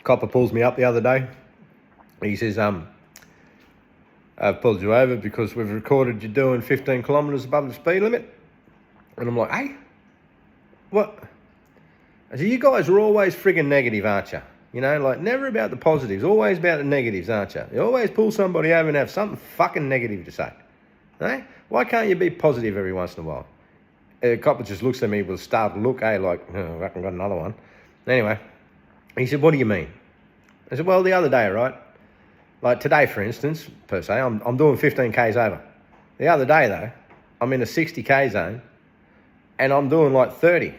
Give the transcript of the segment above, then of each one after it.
Copper pulls me up the other day. He says, I've pulled you over because we've recorded you doing 15 kilometres above the speed limit. And I'm like, hey, what? I said, you guys are always friggin' negative, aren't you? You know, like never about the positives, always about the negatives, aren't you? You always pull somebody over and have something fucking negative to say. Eh? Why can't you be positive every once in a while? The copper just looks at me with a startled look, like, oh, I reckon I got another one. Anyway, he said, what do you mean? I said, well, the other day, right? Like today, for instance, per se, I'm doing 15 Ks over. The other day, though, I'm in a 60 K zone and I'm doing like 30.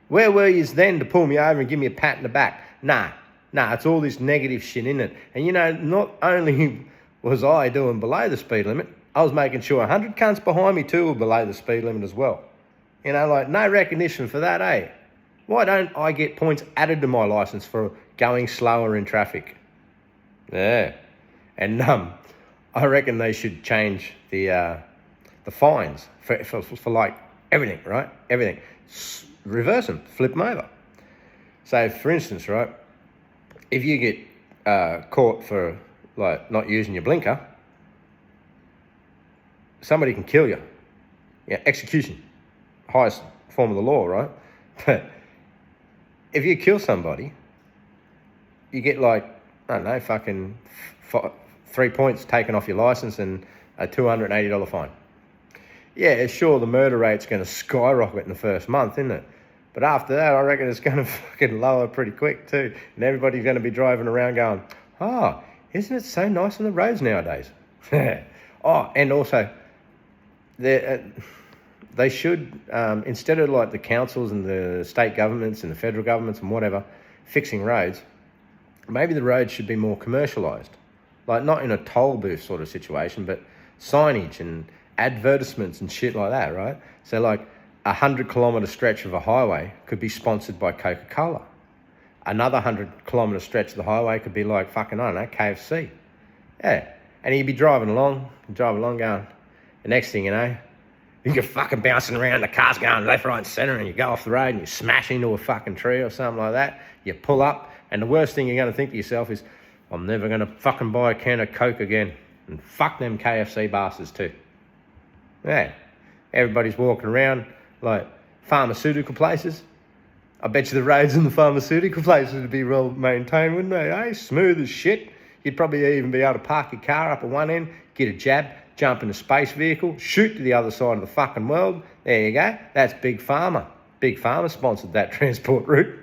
Where were you then to pull me over and give me a pat in the back? Nah, it's all this negative shit in it. And you know, not only was I doing below the speed limit, I was making sure 100 cunts behind me too were below the speed limit as well. You know, like no recognition for that, eh? Why don't I get points added to my license for going slower in traffic? Yeah, and I reckon they should change the fines for like everything, right? Everything. Reverse them, flip them over. So, for instance, right, if you get caught for like not using your blinker, somebody can kill you. Yeah, execution, highest form of the law, right? But if you kill somebody, you get like, I don't know, fucking 3 points taken off your license and a $280 fine. Yeah, sure, the murder rate's going to skyrocket in the first month, isn't it? But after that, I reckon it's going to fucking lower pretty quick too. And everybody's going to be driving around going, oh, isn't it so nice on the roads nowadays? Oh, and also, they should, instead of like the councils and the state governments and the federal governments and whatever, fixing roads, maybe the roads should be more commercialised. Like not in a toll booth sort of situation, but signage and advertisements and shit like that, right? So like 100-kilometre stretch of a highway could be sponsored by Coca-Cola. Another 100-kilometre stretch of the highway could be like fucking, I don't know, KFC. Yeah. And you'd be driving along going, the next thing you know, you're fucking bouncing around, the car's going left, right and centre, and you go off the road and you smash into a fucking tree or something like that. You pull up, and the worst thing you're going to think to yourself is, I'm never going to fucking buy a can of Coke again. And fuck them KFC bastards too. Yeah. Everybody's walking around like pharmaceutical places. I bet you the roads in the pharmaceutical places would be well maintained, wouldn't they? Hey, smooth as shit. You'd probably even be able to park your car up at one end, get a jab, jump in a space vehicle, shoot to the other side of the fucking world. There you go. That's Big Pharma. Big Pharma sponsored that transport route.